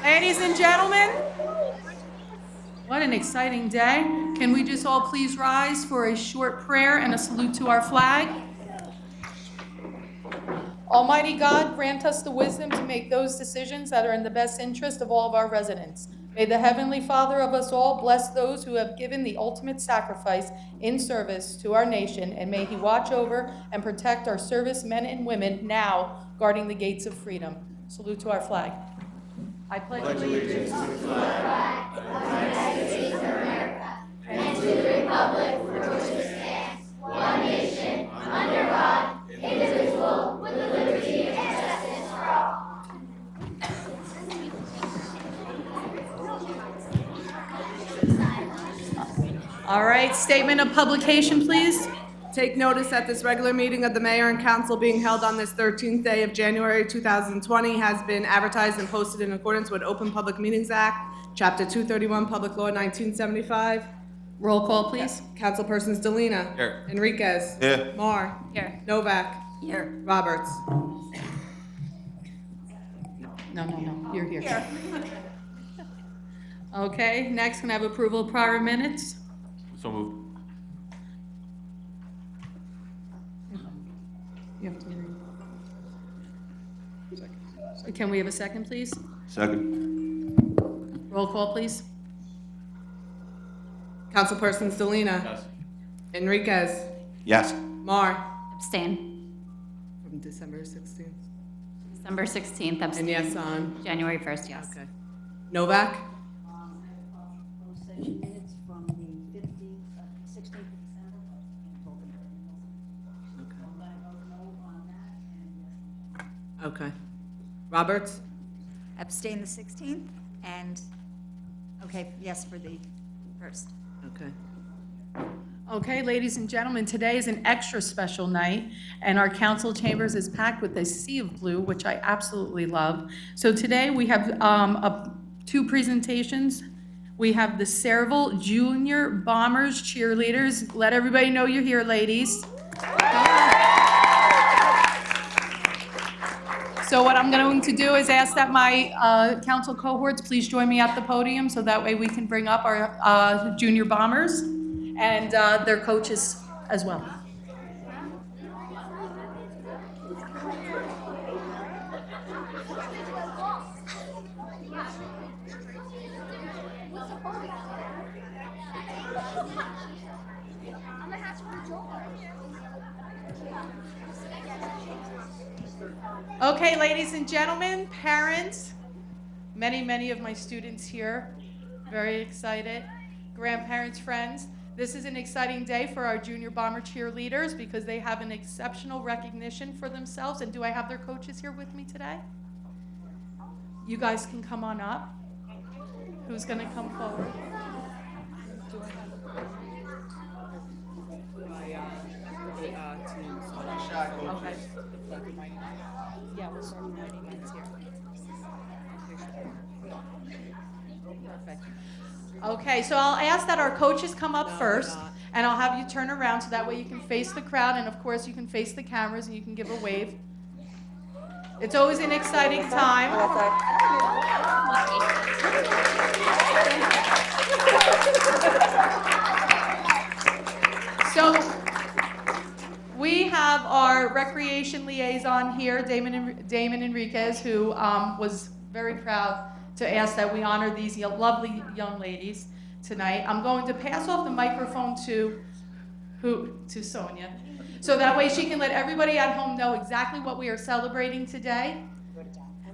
Ladies and gentlemen, what an exciting day. Can we just all please rise for a short prayer and a salute to our flag? Almighty God, grant us the wisdom to make those decisions that are in the best interest of all of our residents. May the Heavenly Father of us all bless those who have given the ultimate sacrifice in service to our nation, and may He watch over and protect our servicemen and women now guarding the gates of freedom. Salute to our flag. I pledge allegiance to the flag of the United States of America and to the republic for which it stands, one nation, under God, indivisible, with liberty and justice for all. All right, statement of publication, please. Take notice that this regular meeting of the mayor and council being held on this 13th day of January 2020 has been advertised and posted in accordance with Open Public Meetings Act, Chapter 231, Public Law 1975. Roll call, please. Councilpersons Delina. Here. Enriquez. Here. Mar. Here. Novak. Here. Roberts. No, you're here. Okay, next, can I have approval of prior minutes? So moved. You have to read. Can we have a second, please? Second. Roll call, please. Councilpersons Delina. Yes. Enriquez. Yes. Mar. Abstain. From December 16th. December 16th, abstain. And yes on. January 1st, yes. Okay. Novak. Closed session minutes from the 16th of December. I'm gonna vote no on that, and yes. Okay. Roberts. Abstain the 16th, and, okay, yes for the first. Okay. Okay, ladies and gentlemen, today is an extra special night, and our council chambers is packed with a sea of blue, which I absolutely love. So today we have two presentations. We have the Sayreville Junior Bombers cheerleaders. Let everybody know you're here, ladies. So what I'm going to do is ask that my council cohorts please join me at the podium, so that way we can bring up our junior bombers and their coaches as well. Okay, ladies and gentlemen, parents, many of my students here, very excited, grandparents, friends. This is an exciting day for our junior bomber cheerleaders because they have an exceptional recognition for themselves. And do I have their coaches here with me today? You guys can come on up. Who's going to come forward? Okay. Yeah, we'll start with Mighty Mites here. Perfect. Okay, so I'll ask that our coaches come up first, and I'll have you turn around so that way you can face the crowd, and of course you can face the cameras and you can give a wave. It's always an exciting time. So we have our recreation liaison here, Damon Enriquez, who was very proud to ask that we honor these lovely young ladies tonight. I'm going to pass off the microphone to Sonia, so that way she can let everybody at home know exactly what we are celebrating today.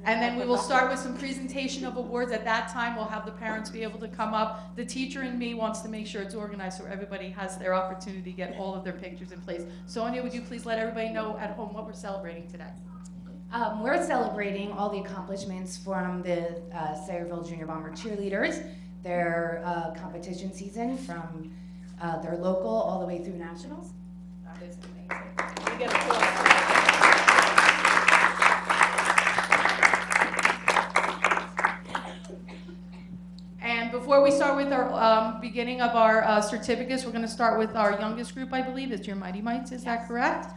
And then we will start with some presentation of awards. At that time, we'll have the parents be able to come up. The teacher and me wants to make sure it's organized so everybody has their opportunity to get all of their pictures in place. Sonia, would you please let everybody know at home what we're celebrating today? We're celebrating all the accomplishments from the Sayreville Junior Bomber cheerleaders, their competition season from their local all the way through nationals. That is amazing. We get applause. And before we start with our beginning of our certificates, we're going to start with our youngest group, I believe. It's your Mighty Mites, is that correct?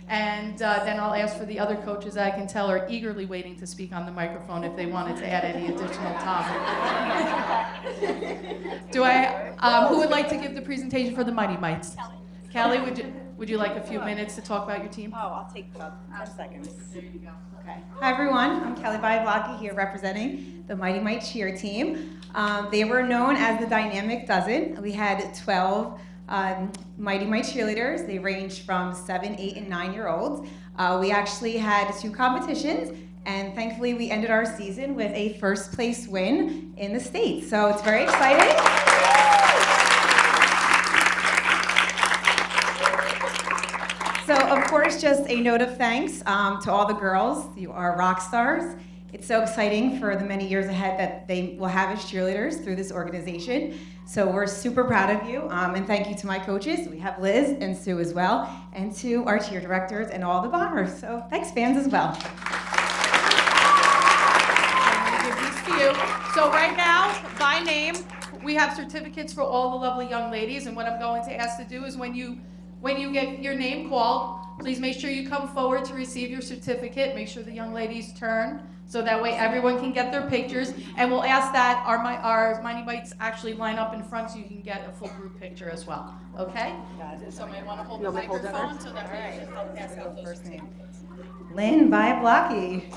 And then I'll ask for the other coaches that I can tell are eagerly waiting to speak on the microphone if they wanted to add any additional time. Who would like to give the presentation for the Mighty Mites? Kelly, would you like a few minutes to talk about your team? Oh, I'll take about 10 seconds. There you go. Okay. Hi, everyone. I'm Kelly Biablocki here representing the Mighty Mite cheer team. They were known as the Dynamic Dozen. We had 12 Mighty Mite cheerleaders. They ranged from 7, 8, and 9-year-olds. We actually had 2 competitions, and thankfully we ended our season with a first place win in the state. So it's very exciting. So of course, just a note of thanks to all the girls. You are rock stars It's so exciting for the many years ahead that they will have as cheerleaders through this organization. So we're super proud of you, and thank you to my coaches. We have Liz and Sue as well, and to our cheer directors and all the Bombers. So thanks, fans, as well. I'm gonna give these to you. So right now, by name, we have certificates for all the lovely young ladies, and what I'm going to ask to do is when you get your name called, please make sure you come forward to receive your certificate. Make sure the young ladies turn, so that way everyone can get their pictures. And we'll ask that our Mighty Mites actually line up in front so you can get a full group picture as well, okay? Somebody want to hold the microphone so that we can help pass out those certificates. Lynn Viablocki.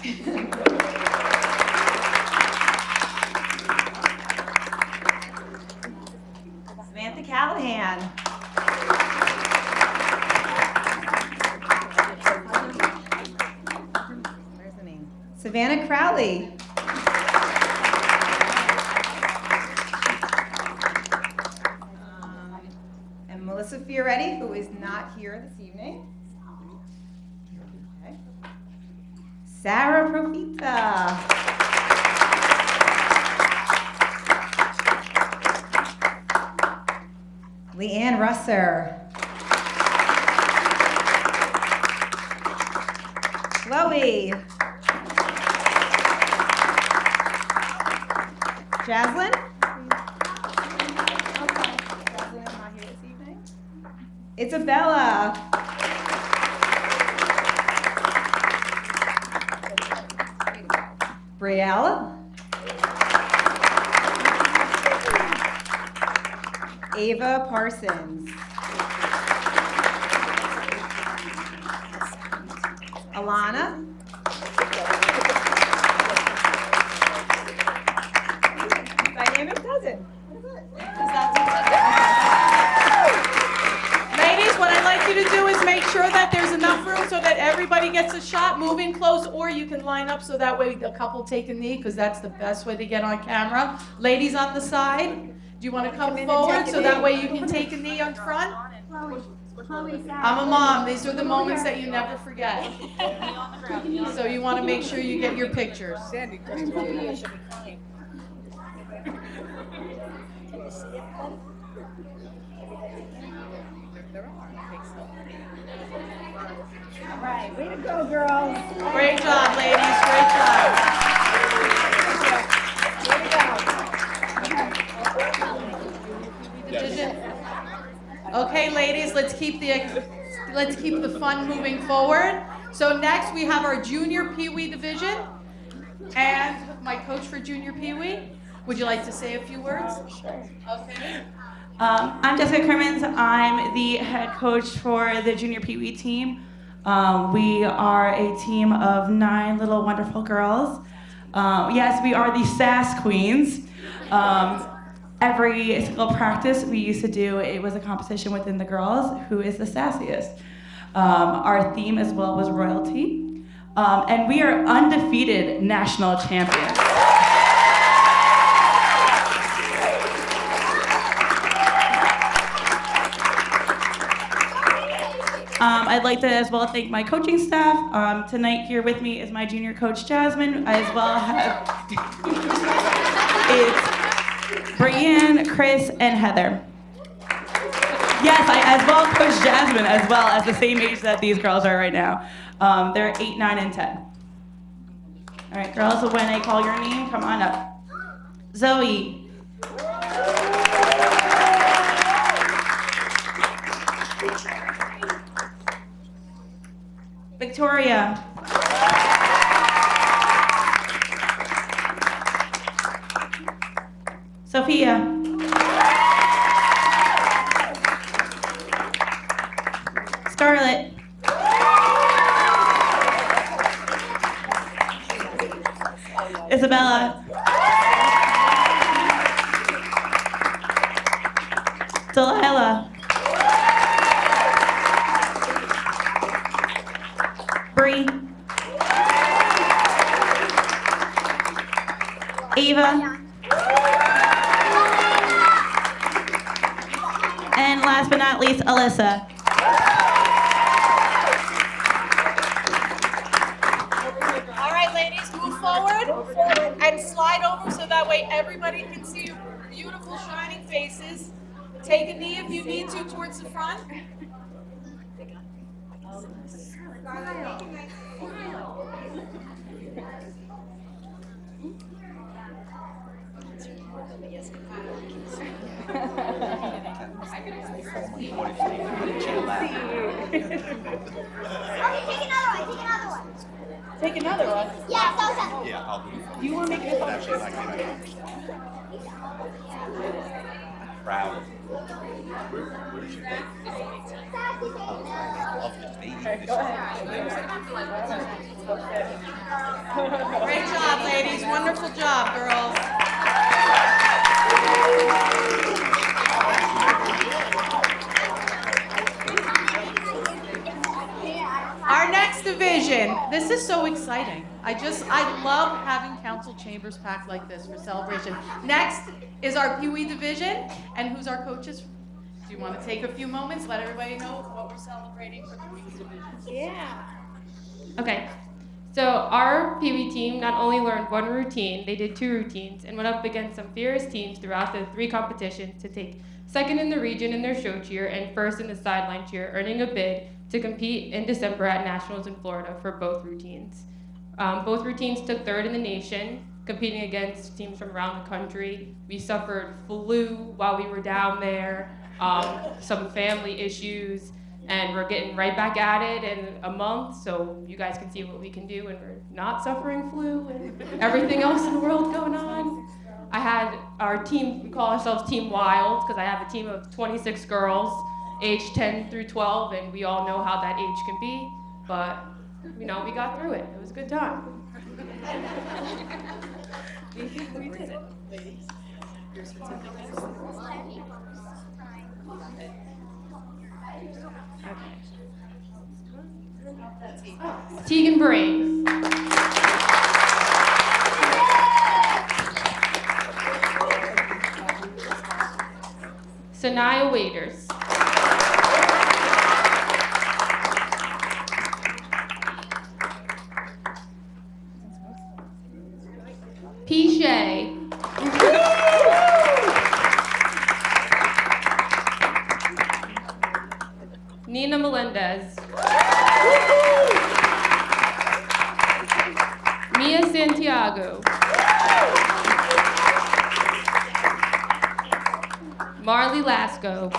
Samantha Callahan. Where's the name? Savannah Crowley. And Melissa Fioretti, who is not here this evening. Okay. Sarah Profita. Leanne Russer. Chloe. Jaslyn? Jaslyn is not here this evening. Isabella. Brielle. Ava Parsons. Alana. Dynamic dozen. Ladies, what I'd like you to do is make sure that there's enough room so that everybody gets a shot. Move in close, or you can line up so that way the couple take a knee, because that's the best way to get on camera. Ladies on the side, do you want to come forward so that way you can take a knee on front? I'm a mom. These are the moments that you never forget. So you want to make sure you get your pictures. All right, way to go, girls. Great job, ladies. Great job. Division. Okay, ladies, let's keep the fun moving forward. So next we have our junior Pee Wee division, and my coach for junior Pee Wee. Would you like to say a few words? Sure. Okay. I'm Jessica Crimmins. I'm the head coach for the junior Pee Wee team. We are a team of 9 little wonderful girls. Yes, we are the Sass Queens. Every single practice we used to do, it was a competition within the girls, who is the sassiest. Our theme as well was royalty. And we are undefeated national champions. I'd like to as well thank my coaching staff. Tonight here with me is my junior coach, Jasmine. I as well have it's Brianne, Chris, and Heather. Yes, I as well coach Jasmine as well as the same age that these girls are right now. They're 8, 9, and 10. All right, girls, so when I call your name, come on up. Zoe. Victoria. Sophia. Scarlett. Isabella. Delilah. Bree. Ava. And last but not least, Alyssa. All right, ladies, move forward. everybody can see your beautiful shining faces. Take a knee if you need to towards the front. Take another one. Yeah, okay. Yeah, I'll do it. You want to make it a Actually, like proud. Where did you take? Great job, ladies. Wonderful job, girls. Our next division, this is so exciting. I love having council chambers packed like this for celebration. Next is our Pee Wee division, and who's our coaches? Do you want to take a few moments, let everybody know what we're celebrating for the Pee Wee division? Yeah. Okay, so our Pee Wee team not only learned one routine, they did 2 routines and went up against some fierce teams throughout the 3 competitions to take second in the region in their show cheer and first in the sideline cheer, earning a bid to compete in December at Nationals in Florida for both routines. Both routines took 3rd in the nation, competing against teams from around the country. We suffered flu while we were down there, some family issues, and we're getting right back at it in a month, so you guys can see what we can do when we're not suffering flu and everything else in the world going on. I had our team, we call ourselves Team Wild, because I have a team of 26 girls, aged 10 through 12, and we all know how that age can be, but we got through it. It was a good time. We did it. Tegan Brain. Sanaya Waiters. P. Shea. Nina Melendez. Mia Santiago. Marley Lasco.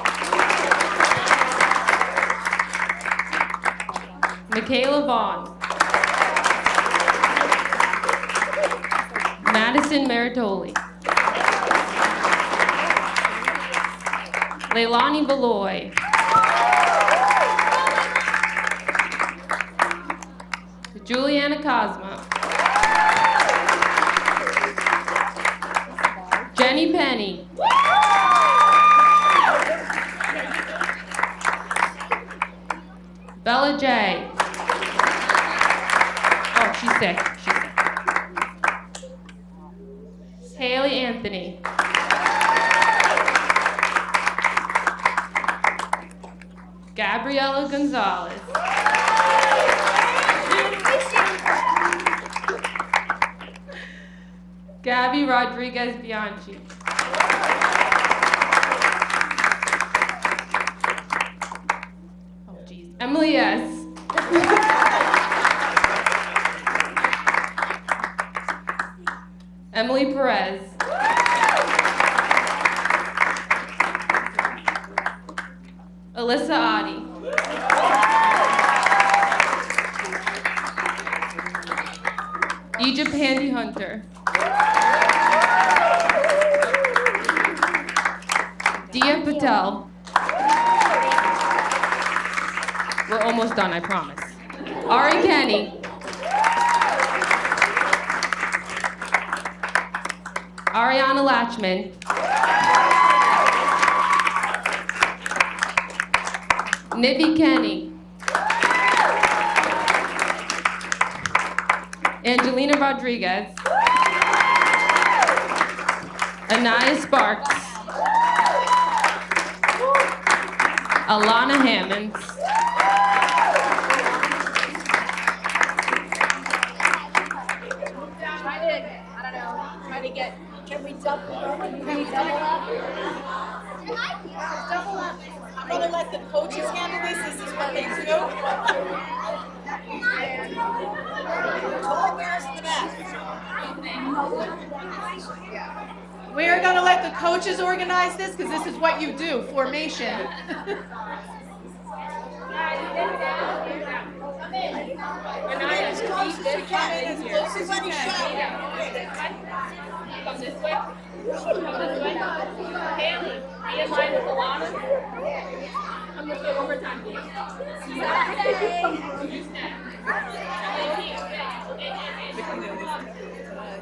Michaela Vaughn. Madison Maritoli. Leilani Beloy. Juliana Cosma. Jenny Penny. Bella J. Oh, she's sick. Haley Anthony. Gabriela Gonzalez. Gabby Rodriguez Bianchi. Oh, geez. Emily S. Emily Perez. Alyssa Adi. Egypt Handy Hunter. Dia Patel. We're almost done, I promise. Ari Kenny. Ariana Latchman. Nivi Kenny. Angelina Rodriguez. Anaya Sparks. Alana Hammonds. Try to get, I'm gonna let the coaches handle this. This is what they do. We are gonna let the coaches organize this because this is what you do, formation. Come this way. Haley, be in line with Alana. Come this way one more time, please.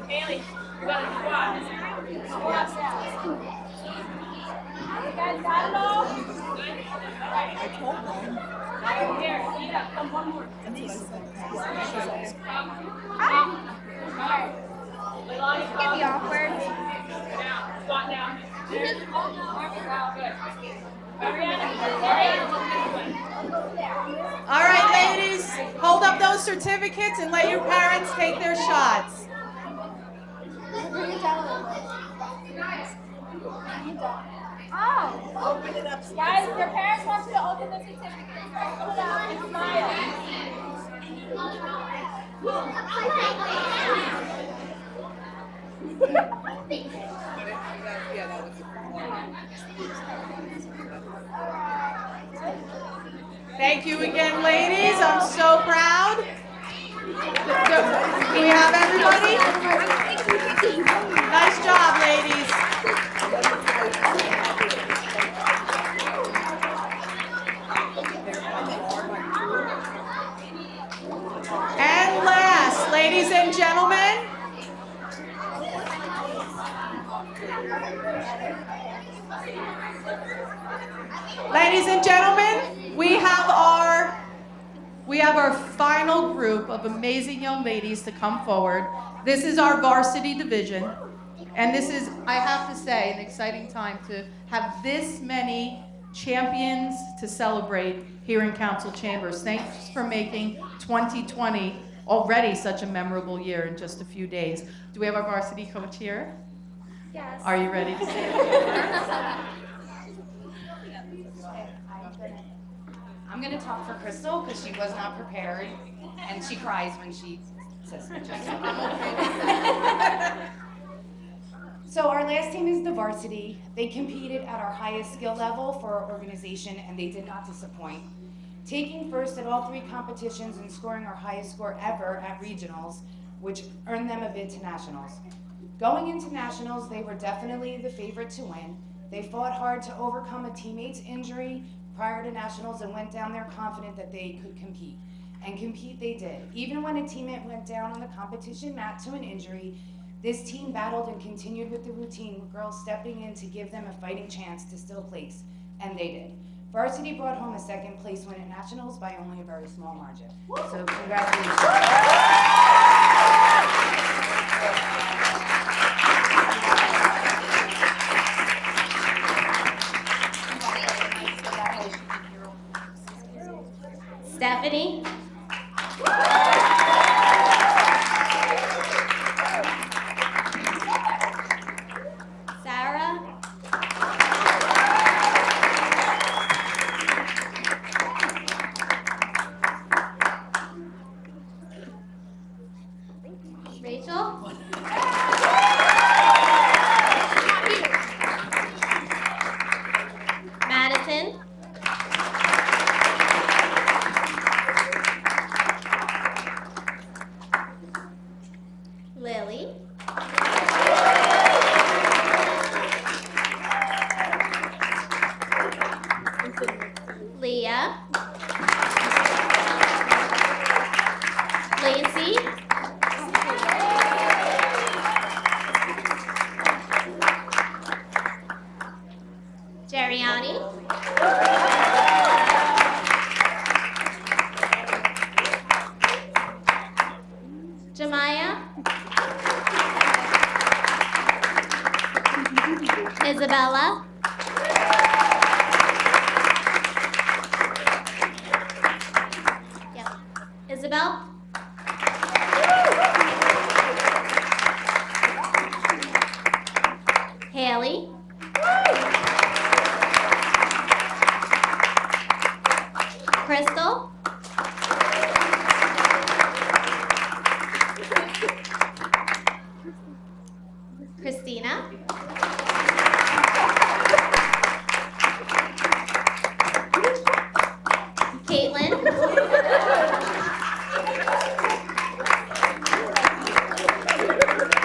Haley, you got a squat. You guys got it all? I told them. Here, Ida, come one more. It can be awkward. Down, squat down. All right, ladies, hold up those certificates and let your parents take their shots. Oh, open it up. Guys, your parents want you to open the certificate. Pull it out and smile. Thank you again, ladies. I'm so proud. Do we have everybody? Nice job, ladies. And last, ladies and gentlemen, we have our final group of amazing young ladies to come forward. This is our varsity division, and this is, I have to say, an exciting time to have this many champions to celebrate here in Council Chambers. Thanks for making 2020 already such a memorable year in just a few days. Do we have our varsity coach here? Yes. Are you ready to say it? I'm gonna talk for Crystal because she was not prepared, and she cries when she says it. So our last team is the varsity. They competed at our highest skill level for our organization, and they did not disappoint. Taking first at all three competitions and scoring our highest score ever at regionals, which earned them a bid to nationals. Going into nationals, they were definitely the favorite to win. They fought hard to overcome a teammate's injury prior to nationals and went down there confident that they could compete. And compete they did. Even when a teammate went down on the competition mat to an injury, this team battled and continued with the routine, with girls stepping in to give them a fighting chance to still place, and they did. Varsity brought home a second place win at nationals by only a very small margin. So congratulations. Stephanie. Sarah. Rachel. Madison. Lily. Leah. Lacey. Jeriani. Jemiah. Isabella. Yep. Isabel. Crystal. Christina. Caitlin.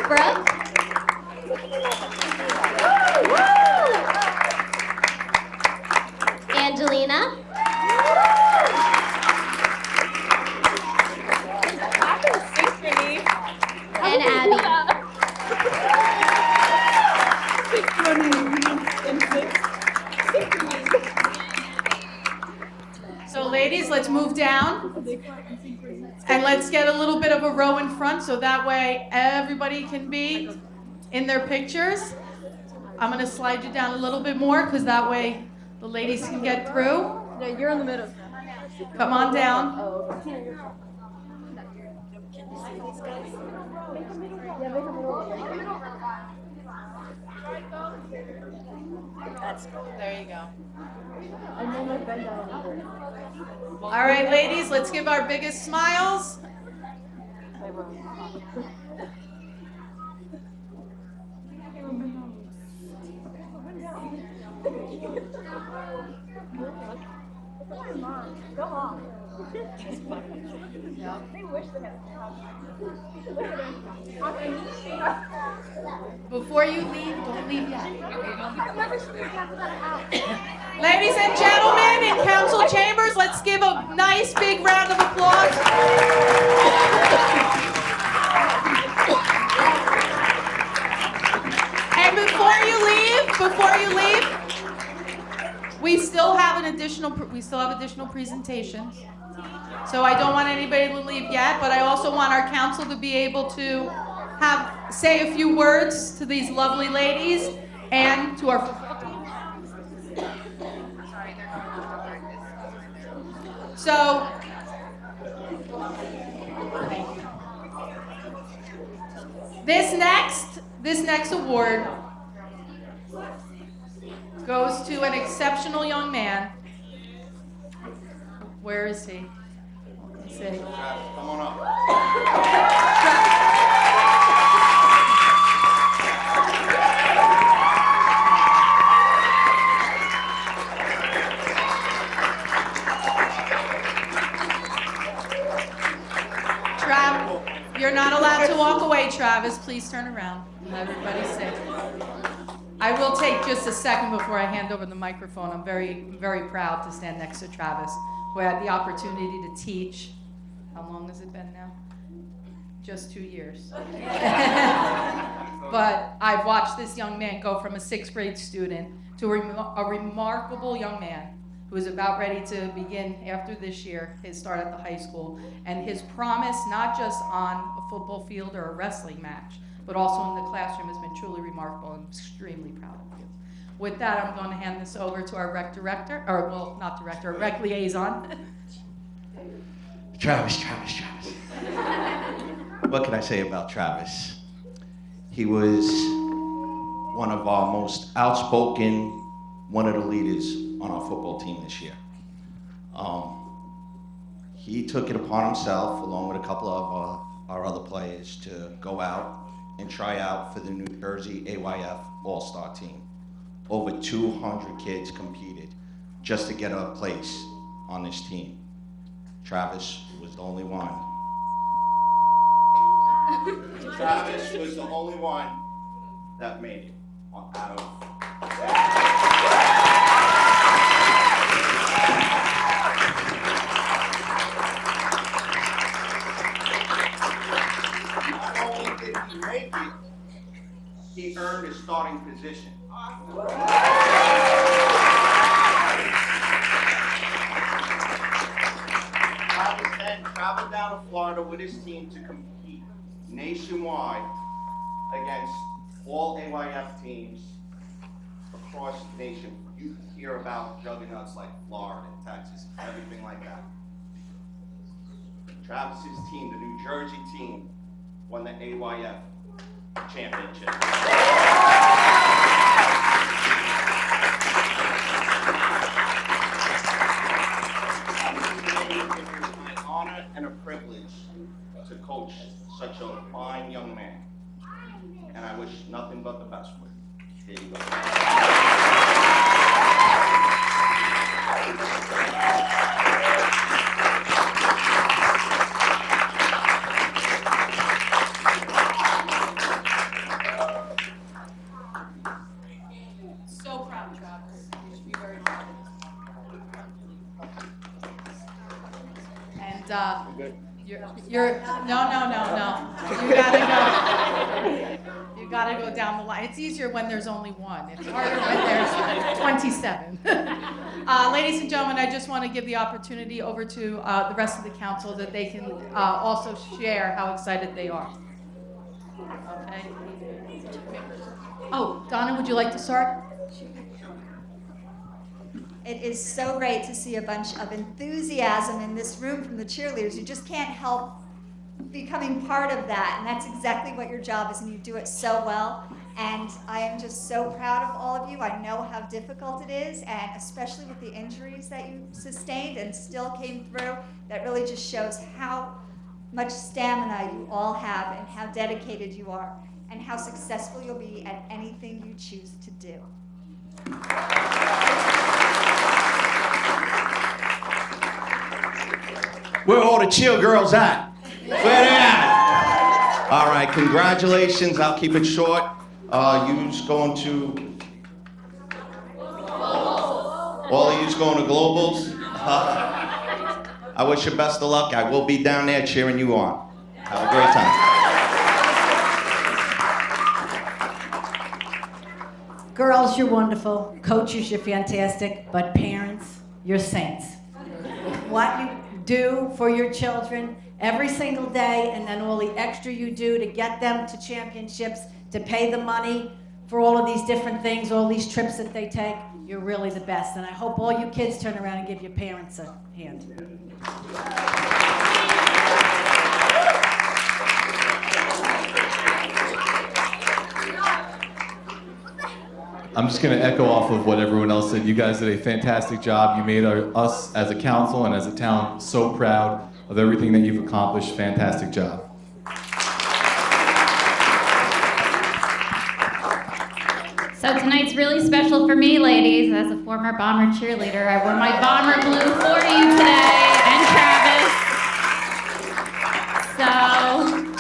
Brooke. Angelina. And Abby. So ladies, let's move down. And let's get a little bit of a row in front so that way everybody can be in their pictures. I'm gonna slide you down a little bit more because that way the ladies can get through. Yeah, you're in the middle. Come on down. There you go. All right, ladies, let's give our biggest smiles. Go on. Yeah. They wish they had. Before you leave, don't leave yet. Ladies and gentlemen in council chambers, let's give a nice big round of applause. And before you leave, we still have additional presentations. So I don't want anybody to leave yet, but I also want our council to be able to say a few words to these lovely ladies and to our football team. So, this next award goes to an exceptional young man. Where is he? Let's see. Come on up. You're not allowed to walk away, Travis. Please turn around and let everybody sit. I will take just a second before I hand over the microphone. I'm very, very proud to stand next to Travis, who I had the opportunity to teach. How long has it been now? Just 2 years. But I've watched this young man go from a 6th grade student to a remarkable young man who is about ready to begin after this year his start at the high school, and his promise not just on a football field or a wrestling match, but also in the classroom has been truly remarkable, and I'm extremely proud of you. With that, I'm going to hand this over to our rec director, or well, not director, rec liaison. Travis. What can I say about Travis? He was one of our most outspoken, one of the leaders on our football team this year. He took it upon himself, along with a couple of our other players, to go out and try out for the New Jersey AYF All-Star team. Over 200 kids competed just to get a place on this team. Travis was the only one. Travis was the only one that made it out of. He earned his starting position. Travis then traveled down to Florida with his team to compete nationwide against all AYF teams across the nation. You hear about juggernauts like Florida, Texas, everything like that. Travis's team, the New Jersey team, won the AYF championship. and a privilege to coach such a fine young man. And I wish nothing but the best for you. Here you go. So proud, Travis. You should be very proud. And you're no. You gotta go down the line. It's easier when there's only one. It's harder when there's 27. Ladies and gentlemen, I just want to give the opportunity over to the rest of the council that they can also share how excited they are. Okay. Oh, Donna, would you like to start? It is so great to see a bunch of enthusiasm in this room from the cheerleaders. You just can't help becoming part of that, and that's exactly what your job is, and you do it so well. And I am just so proud of all of you. I know how difficult it is, and especially with the injuries that you sustained and still came through, that really just shows how much stamina you all have and how dedicated you are and how successful you'll be at anything you choose to do. Where are all the chill girls at? Where they at? All right, congratulations. I'll keep it short. You's going to... All of you's going to globals. I wish you best of luck. I will be down there cheering you on. Have a great time. Girls, you're wonderful. Coaches, you're fantastic. But parents, you're saints. What you do for your children every single day, and then all the extra you do to get them to championships, to pay the money for all of these different things, all these trips that they take, you're really the best. And I hope all you kids turn around and give your parents a hand. I'm just going to echo off of what everyone else said. You guys did a fantastic job. You made us as a council and as a town so proud of everything that you've accomplished. Fantastic job. So tonight's really special for me, ladies. As a former Bomber cheerleader, I wore my Bomber blue for you today, and Travis. So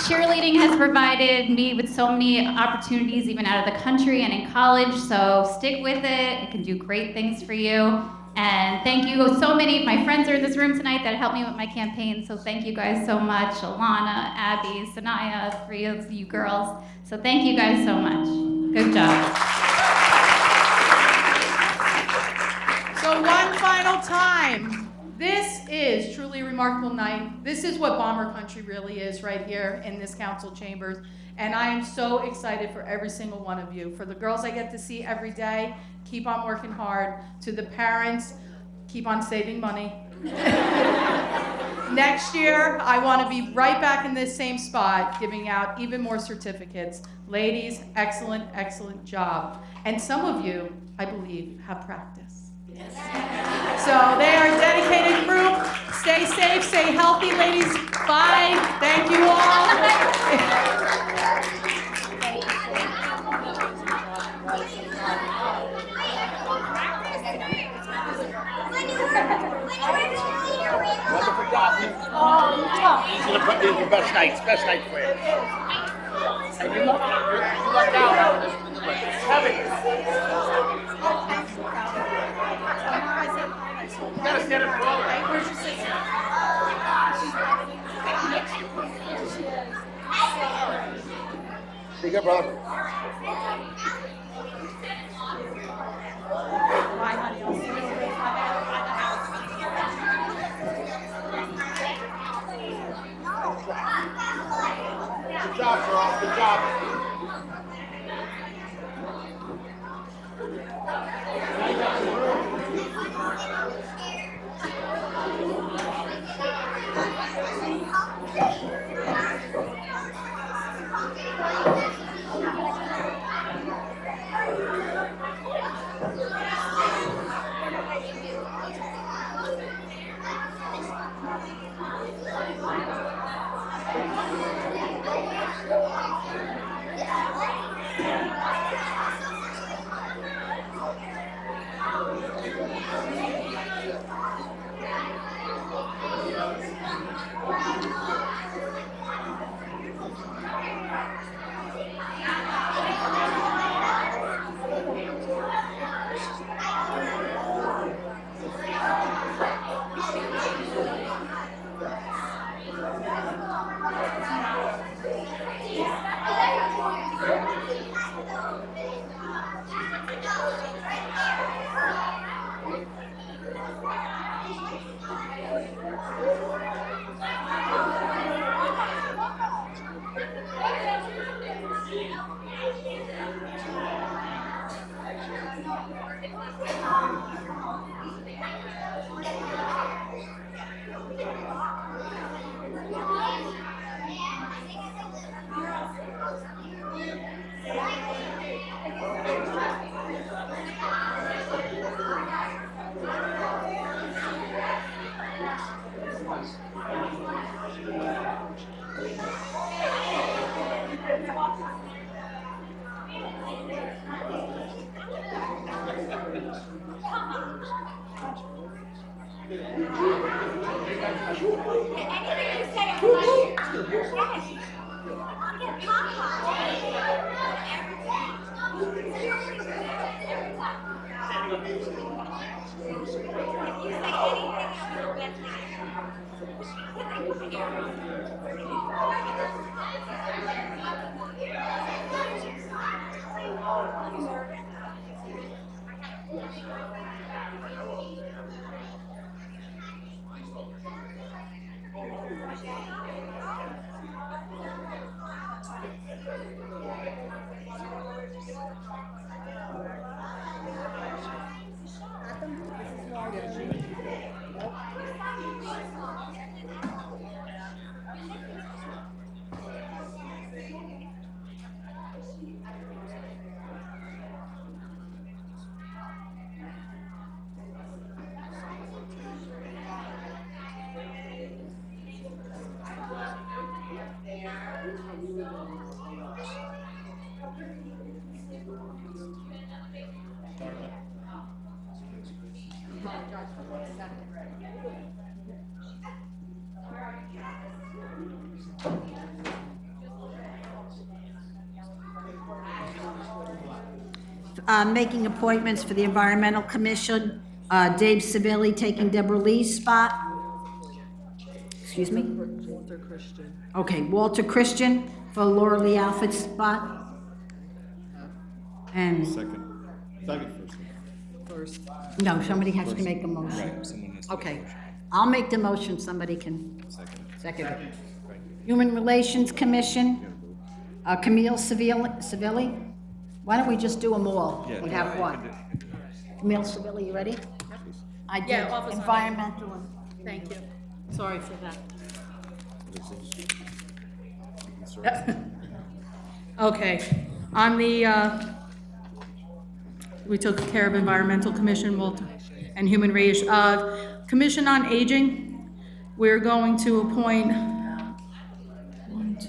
cheerleading has provided me with so many opportunities, even out of the country and in college. So stick with it. It can do great things for you. And thank you. So many of my friends are in this room tonight that helped me with my campaign. So thank you guys so much. Alana, Abby, Sanaya, three of you girls. So thank you guys so much. Good job. So one final time. This is truly a remarkable night. This is what Bomber Country really is right here in this council chambers. And I am so excited for every single one of you. For the girls I get to see every day, keep on working hard. To the parents, keep on saving money. Next year, I want to be right back in this same spot, giving out even more certificates. Ladies, excellent, excellent job. And some of you, I believe, have practice. Yes. So they are a dedicated group. Stay safe, stay healthy, ladies. Bye. Thank you all. Wonderful job. These are the best nights for you. And you lucked out. You gotta stand up for all right. Where's your sister? Be good, brother. Good job, girl. Good job. Making appointments for the Environmental Commission. Dave Savilli taking Deborah Lee's spot. Excuse me? Walter Christian. Okay, Walter Christian for Laura Lee Alford's spot. And, Second first. no, somebody has to make a motion. Okay, I'll make the motion, somebody can second it. Human Relations Commission, Camille Savilli. Why don't we just do them all? We have one. Camille Savilli, you ready? I did Yeah, Office on environmental. Thank you. Sorry for that. Okay, on the, we took care of Environmental Commission, Walter, and Human Race. Commission on Aging, we're going to appoint, 1, 2,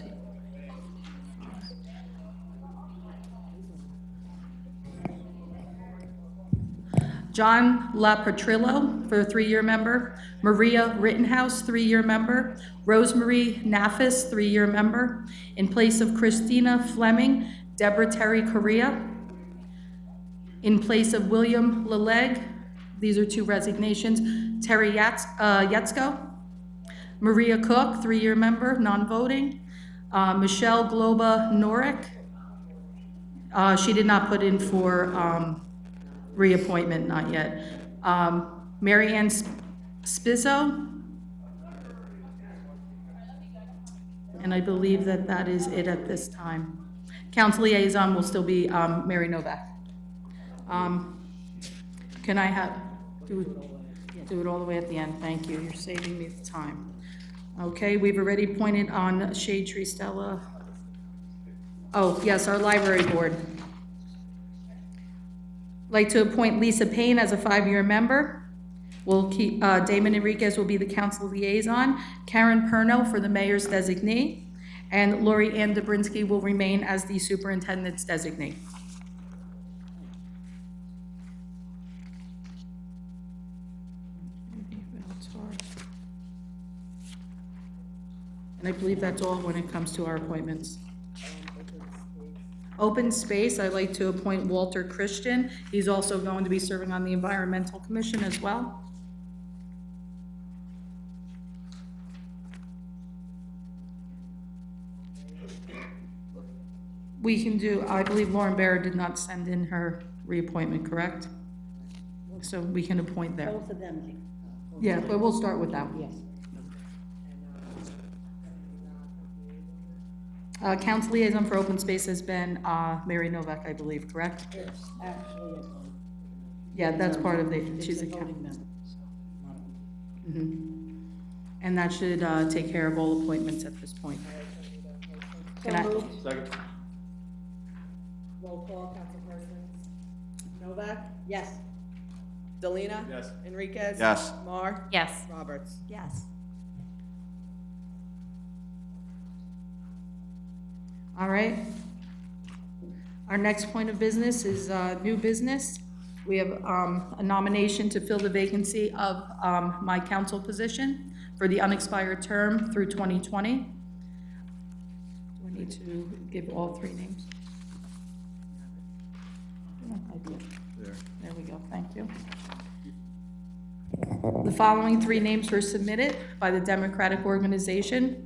John LaPetrillo for a 3-year member, Maria Rittenhouse, 3-year member, Rosemary Nafis, 3-year member, in place of Christina Fleming, Deborah Terry Correa, in place of William Leleg, these are 2 resignations, Terry Yetzko, Maria Cook, 3-year member, non-voting, Michelle Globa Norick, she did not put in for reappointment, not yet. Mary Ann Spizzo. And I believe that that is it at this time. Council liaison will still be Mary Novak. Can I have, do it all the way at the end? Thank you, you're saving me the time. Okay, we've already appointed on Shade Tree Stella. Oh, yes, our library board. Like to appoint Lisa Payne as a 5-year member. We'll keep, Damon Enriquez will be the council liaison, Karen Perno for the mayor's designee, and Lori Ann Dobrinsky will remain as the superintendent's designee. And I believe that's all when it comes to our appointments. Open Space, I'd like to appoint Walter Christian. He's also going to be serving on the Environmental Commission as well. We can do, I believe Lauren Barrett did not send in her reappointment, correct? So we can appoint there. Both of them. Yeah, but we'll start with that one. Yes. Council liaison for open space has been Mary Novak, I believe, correct? Yes, actually, yes. Yeah, that's part of the, she's a voting council. member. And that should take care of all appointments at this point. Can I- Second. Roll call, councilpersons. Novak? Yes. Delina? Yes. Enriquez? Yes. Mar? Yes. Roberts? Yes. All right. Our next point of business is new business. We have a nomination to fill the vacancy of my council position for the unexpired term through 2020. Do I need to give all three names? No, I do. There we go, thank you. The following three names were submitted by the Democratic Organization: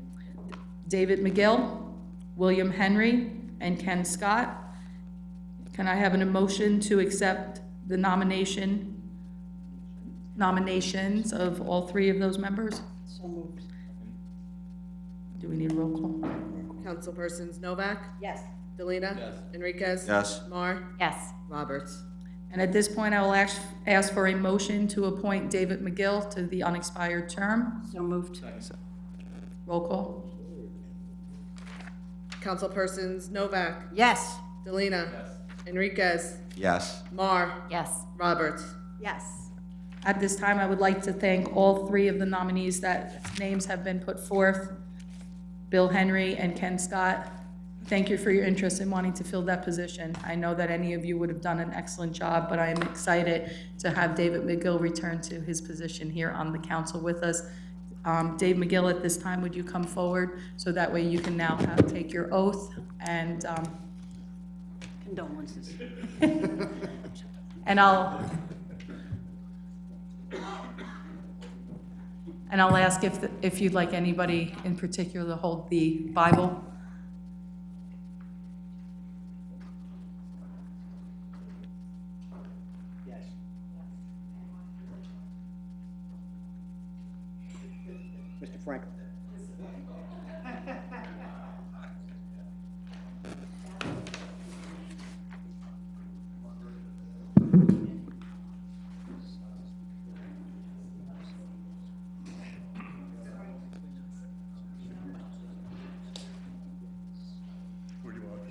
David McGill, William Henry, and Ken Scott. Can I have an emotion to accept the nominations of all three of those members? So moved. Do we need a roll call? Councilpersons Novak? Yes. Delina? Yes. Enriquez? Yes. Mar? Yes. Roberts? And at this point, I will ask for a motion to appoint David McGill to the unexpired term. So moved. Roll call. Councilpersons Novak? Yes. Delina? Yes. Enriquez? Yes. Mar? Yes. Roberts? Yes. At this time, I would like to thank all three of the nominees that names have been put forth, Bill Henry and Ken Scott. Thank you for your interest in wanting to fill that position. I know that any of you would have done an excellent job, but I am excited to have David McGill return to his position here on the council with us. Dave McGill, at this time, would you come forward so that way you can now take your oath and Condolences. And I'll ask if you'd like anybody in particular to hold the Bible. Yes. Mr. Franklin. Where do you want?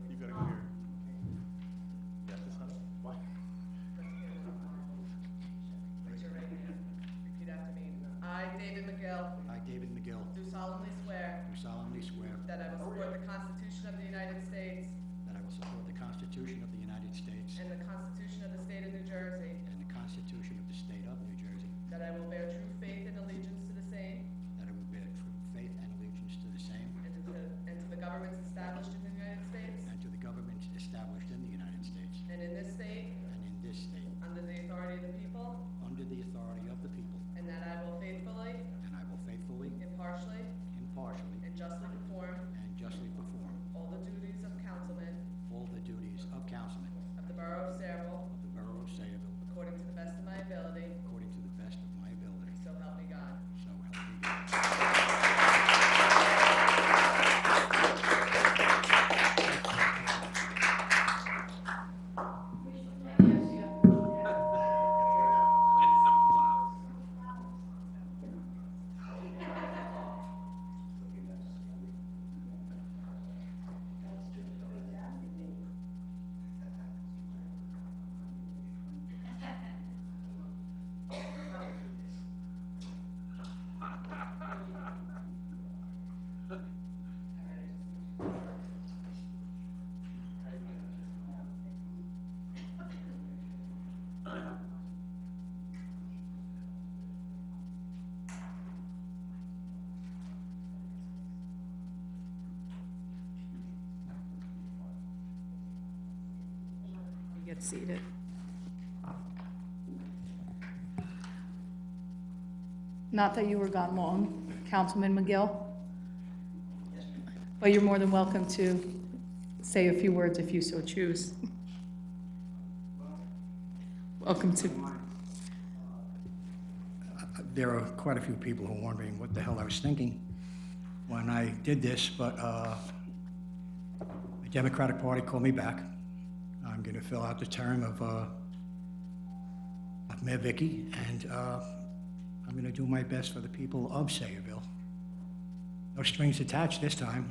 You gotta go here. Yeah, this one. Why? Raise your right hand. Repeat after me. I, David McGill, I, David McGill, do solemnly swear do solemnly swear that I will support the Constitution of the United States that I will support the Constitution of the United States and the Constitution of the State of New Jersey, and the Constitution of the State of New Jersey, that I will bear true faith and allegiance to the same that I will bear true faith and allegiance to the same and to the governments established in the United States and to the governments established in the United States and in this state and in this state, under the authority of the people, under the authority of the people, and that I will faithfully, impartially, and justly perform all the duties of councilman of the Borough of Sayreville of the Borough of Sayreville according to the best of my ability, according to the best of my ability. so help me God. So help me God. You get seated. Not that you were gone long, Councilman McGill, but you're more than welcome to say a few words if you so choose. Welcome to. There are quite a few people who are wondering what the hell I was thinking when I did this, but the Democratic Party called me back. I'm going to fill out the term of Mayor Vicky, and do my best for the people of Sayreville. No strings attached this time.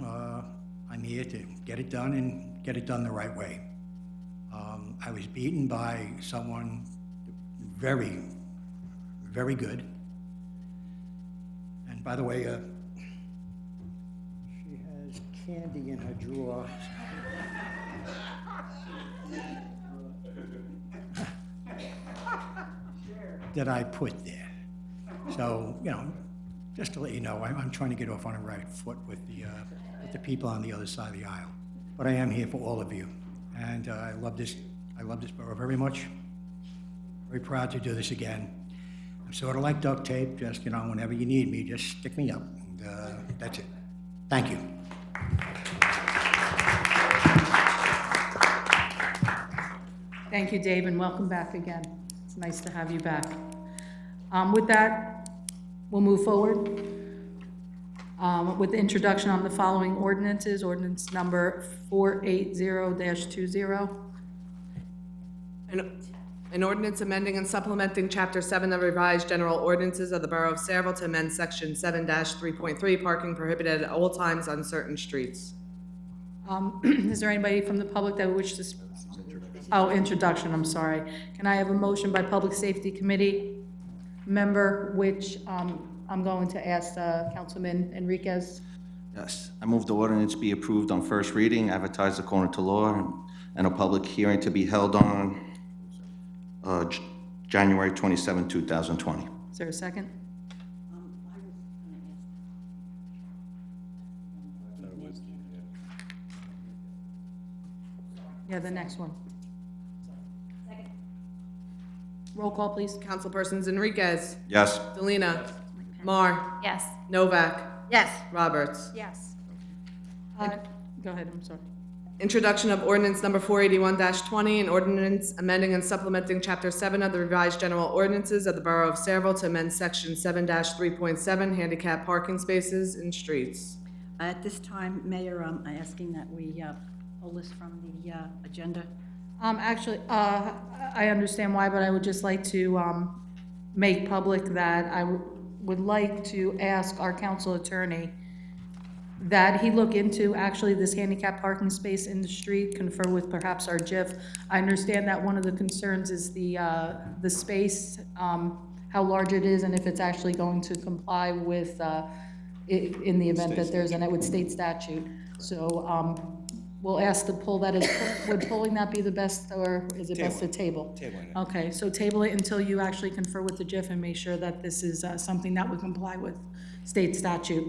I'm here to get it done and get it done the right way. I was beaten by someone very, very good. And by the way, she has candy in her drawer. That I put there. So, you know, just to let you know, I'm trying to get off on the right foot with the people on the other side of the aisle. But I am here for all of you, and I love this borough very much. Very proud to do this again. I'm sort of like duct tape, just, you know, whenever you need me, just stick me up, and that's it. Thank you. Thank you, Dave, and welcome back again. It's nice to have you back. With that, we'll move forward with the introduction on the following ordinances. Ordinance number 480-20. An ordinance amending and supplementing Chapter 7 of revised general ordinances of the Borough of Sayreville to amend Section 7-3.3, parking prohibited at all times on certain streets. Is there anybody from the public that would wish to? Oh, introduction, I'm sorry. Can I have a motion by Public Safety Committee member, which I'm going to ask Councilman Enriquez? Yes, I move the ordinance be approved on first reading, advertised according to law, and a public hearing to be held on January 27, 2020. Is there a second? Yeah, the next one. Roll call, please. Councilpersons Enriquez, Yes. Delina, Mar, Yes. Novak, Yes. Roberts. Yes. Go ahead, I'm sorry. Introduction of ordinance number 481-20, an ordinance amending and supplementing Chapter 7 of the revised general ordinances of the Borough of Sayreville to amend Section 7-3.7, handicap parking spaces in streets. At this time, Mayor, I'm asking that we pull this from the agenda. Actually, I understand why, but I would just like to make public that I would like to ask our council attorney that he look into actually this handicap parking space in the street, confer with perhaps our JIF. I understand that one of the concerns is the space, how large it is, and if it's actually going to comply with, in the event that there's an state statute. So we'll ask to pull that. Would pulling that be the best, or is it best to table? Table it. Okay, so table it until you actually confer with the JIF and make sure that this is something that would comply with state statute.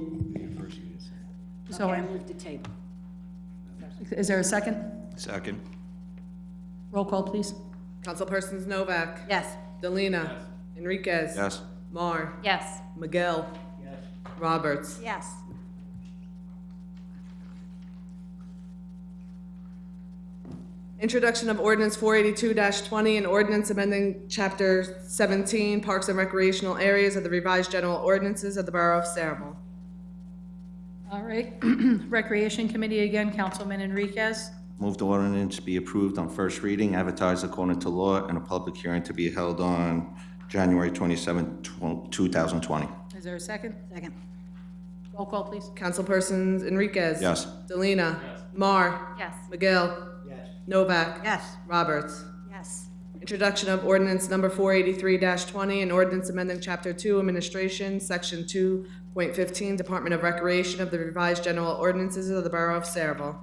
So Okay, I move the table. is there a second? Second. Roll call, please. Councilpersons Novak, Yes. Delina, Enriquez, Yes. Mar, Yes. Miguel, Roberts. Yes. Introduction of ordinance 482-20, an ordinance amending Chapter 17, Parks and Recreational Areas of the revised general ordinances of the Borough of Sayreville. All right, Recreation Committee again, Councilman Enriquez. Move the ordinance be approved on first reading, advertised according to law, and a public hearing to be held on January 27, 2020. Is there a second? Second. Roll call, please. Councilpersons Enriquez. Yes. Delina. Mar. Yes. Miguel. Novak. Yes. Roberts. Yes. Introduction of ordinance number 483-20, an ordinance amending Chapter 2 Administration, Section 2.15, Department of Recreation of the revised general ordinances of the Borough of Sayreville.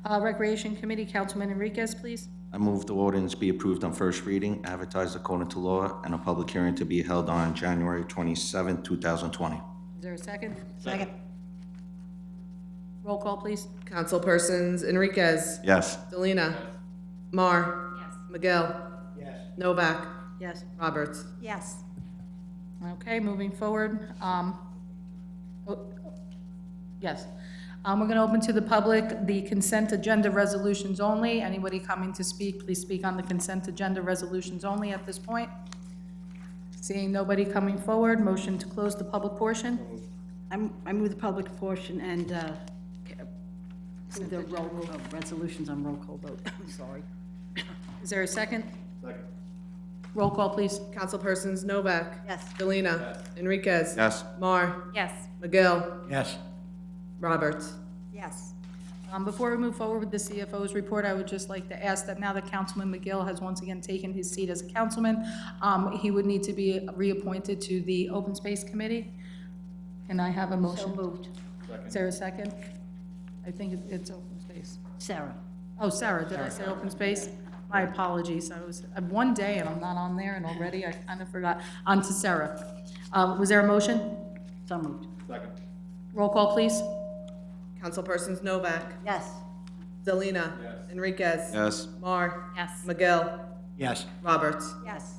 Recreation Committee, Councilman Enriquez, please. I move the ordinance be approved on first reading, advertised according to law, and a public hearing to be held on January 27, 2020. Is there a second? Second. Roll call, please. Councilpersons Enriquez. Yes. Delina. Mar. Yes. Miguel. Novak. Yes. Roberts. Yes. Okay, moving forward. Yes. We're going to open to the public the consent agenda resolutions only. Anybody coming to speak, please speak on the consent agenda resolutions only at this point. Seeing nobody coming forward, motion to close the public portion. I move the public portion and the roll resolutions on roll call vote. I'm sorry. Is there a second? Second. Roll call, please. Councilpersons Novak. Yes. Delina. Enriquez. Yes. Mar. Yes. McGill. Yes. Roberts. Yes. Before we move forward with the CFO's report, I would just like to ask that now that Councilman McGill has once again taken his seat as a councilman, he would need to be reappointed to the Open Space Committee. Can I have a motion? So moved. Is there a second? I think it's Open Space. Sarah. Oh, Sarah, did I say Open Space? My apologies, one day and I'm not on there, and already I kind of forgot. On to Sarah. Was there a motion? So moved. Second. Roll call, please. Councilpersons Novak. Yes. Delina. Enriquez. Yes. Mar. Yes. McGill. Yes. Roberts. Yes.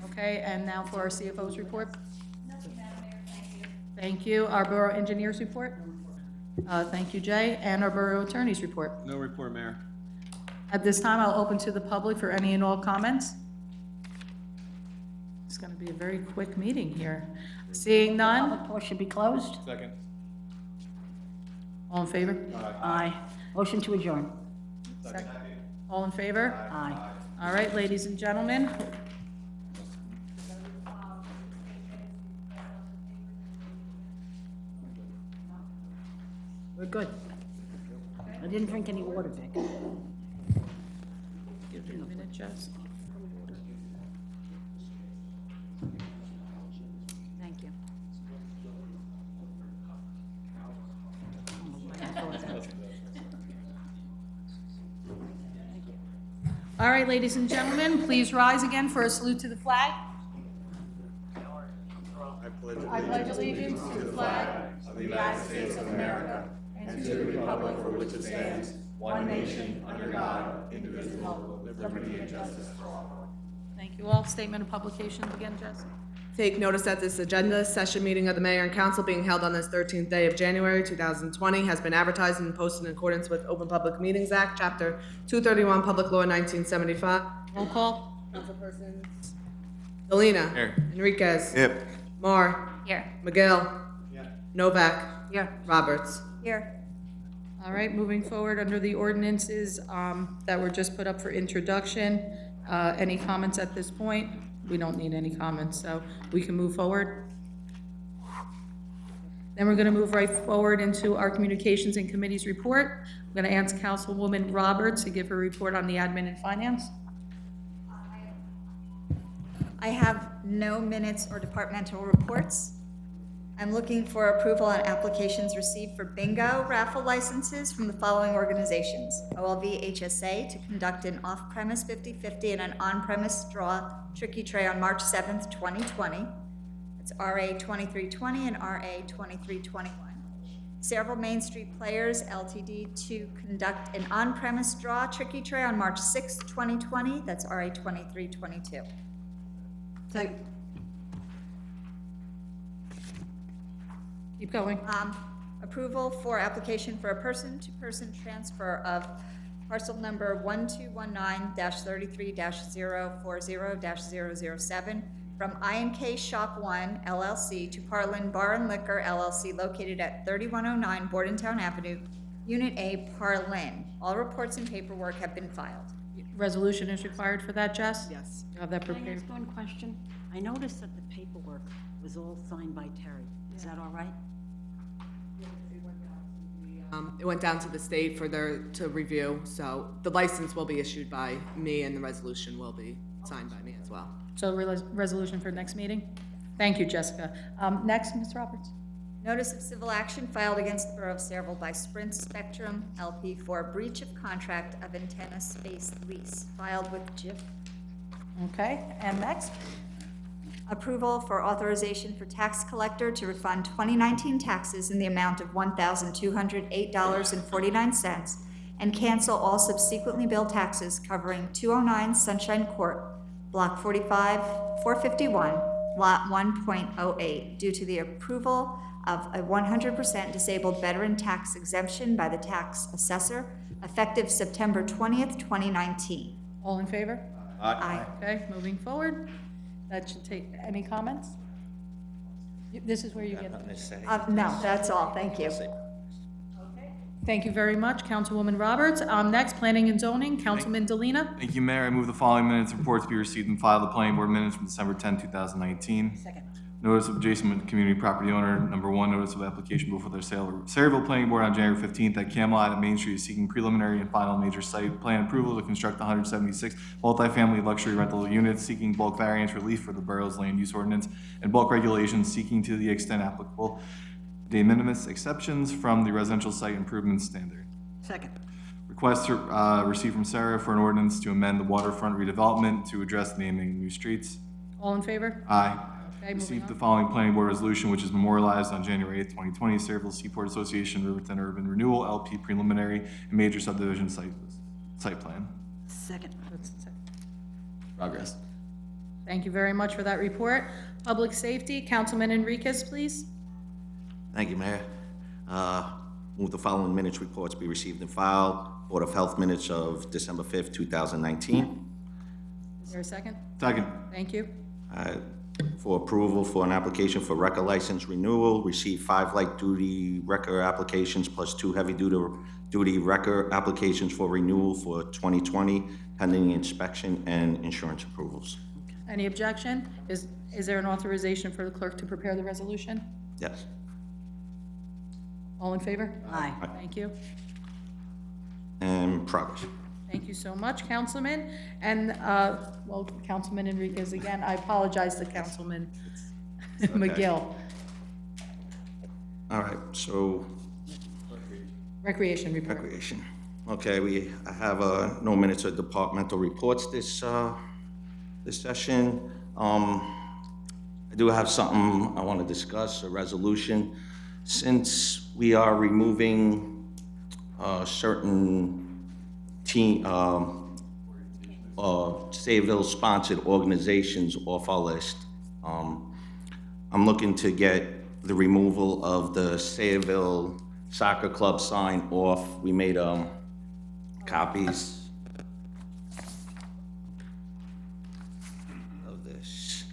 Okay, and now for our CFO's report. Thank you. Our Borough Engineers report. Thank you, Jay. And our Borough Attorney's report. No report, Mayor. At this time, I'll open to the public for any and all comments. It's going to be a very quick meeting here. Seeing none, Public portion should be closed. Second. all in favor? Aye. Motion to adjourn. Second. All in favor? Aye. All right, ladies and gentlemen. We're good. I didn't drink any water, Vic. Give you a minute, Jess. Thank you. All right, ladies and gentlemen, please rise again for a salute to the flag. I pledge allegiance to the flag of the United States of America and to the republic for which it stands, one nation, under God, indivisible, with liberty and justice for all. Thank you all. Statement of publications again, Jess. Take notice that this agenda session meeting of the mayor and council being held on this 13th day of January 2020 has been advertised and posted in accordance with Open Public Meetings Act, Chapter 231, Public Law 1975. Roll call. Councilpersons Delina. Here. Enriquez. Yep. Mar. Here. McGill. Novak. Here. Roberts. Here. All right, moving forward under the ordinances that were just put up for introduction. Any comments at this point? We don't need any comments, so we can move forward. Then we're going to move right forward into our communications and committees report. I'm going to ask Councilwoman Roberts to give her report on the admin and finance. I have no minutes or departmental reports. I'm looking for approval on applications received for bingo raffle licenses from the following organizations: OLV HSA to conduct an off-premise 50/50 and an on-premise draw tricky tray on March 7th, 2020. It's RA 2320 and RA 2321. Several Main Street Players LTD to conduct an on-premise draw tricky tray on March 6th, 2020. That's RA 2322. Keep going. Approval for application for a person-to-person transfer of parcel number 1219-33-040-007 from I&K Shop 1 LLC to Parlin Bar and Liquor LLC located at 3109 Bordentown Avenue, Unit A, Parlin. All reports and paperwork have been filed. Resolution is required for that, Jess? Yes. You have that Can I prepared? ask one question? I noticed that the paperwork was all signed by Terry. Is that all right? It went down to the state for to review, so the license will be issued by me and the resolution will be signed by me as well. So resolution for next meeting? Thank you, Jessica. Next, Ms. Roberts. Notice of civil action filed against the Borough of Sayreville by Sprint Spectrum LP for breach of contract of antenna space lease, filed with JIF. Okay, and next? Approval for authorization for tax collector to refund 2019 taxes in the amount of $1,208.49 and cancel all subsequently billed taxes covering 209 Sunshine Court, Block 45, 451, Lot 1.08, due to the approval of a 100% disabled veteran tax exemption by the tax assessor, effective September 20th, 2019. All in favor? Aye. Okay, moving forward. That should take, any comments? This is where you get. No, that's all, thank you. Thank you very much, Councilwoman Roberts. Next, Planning and Zoning, Councilman Delina. Thank you, Mayor. I move the following minutes and reports be received and filed. The planning board minutes from December 10, 2019. Second. Notice of adjacent community property owner, number one, notice of application before their Sayreville Planning Board on January 15th at Camelot at Main Street is seeking preliminary and final major site plan approval to construct 176 multifamily luxury rental units, seeking bulk variance relief for the borough's land use ordinance and bulk regulations, seeking to the extent applicable de minimis exceptions from the residential site improvement standard. Second. Request received from Sarah for an ordinance to amend the waterfront redevelopment to address naming new streets. All in favor? Aye. Okay, moving Received the on. following planning board resolution, which is memorialized on January 8th, 2020, Sayreville Seaport Association, Riverton Urban Renewal, LP preliminary and major subdivision site plan. Second. Progress. Thank you very much for that report. Public Safety, Councilman Enriquez, please. Thank you, Mayor. Move the following minutes reports be received and filed. Board of Health minutes of December 5th, 2019. Is there a second? Second. Thank you. For approval for an application for wrecker license renewal, received 5 light-duty wrecker applications plus 2 heavy-duty wrecker applications for renewal for 2020, pending inspection and insurance approvals. Any objection? Is there an authorization for the clerk to prepare the resolution? Yes. All in favor? Aye. Thank you. And progress. Thank you so much, Councilman. And, well, Councilman Enriquez again, I apologize to Councilman McGill. All right, so Recreation report. recreation. Okay, I have no minutes of departmental reports this session. I do have something I want to discuss, a resolution. Since we are removing certain Sayreville-sponsored organizations off our list, I'm looking to get the removal of the Sayreville Soccer Club sign off. We made copies of this.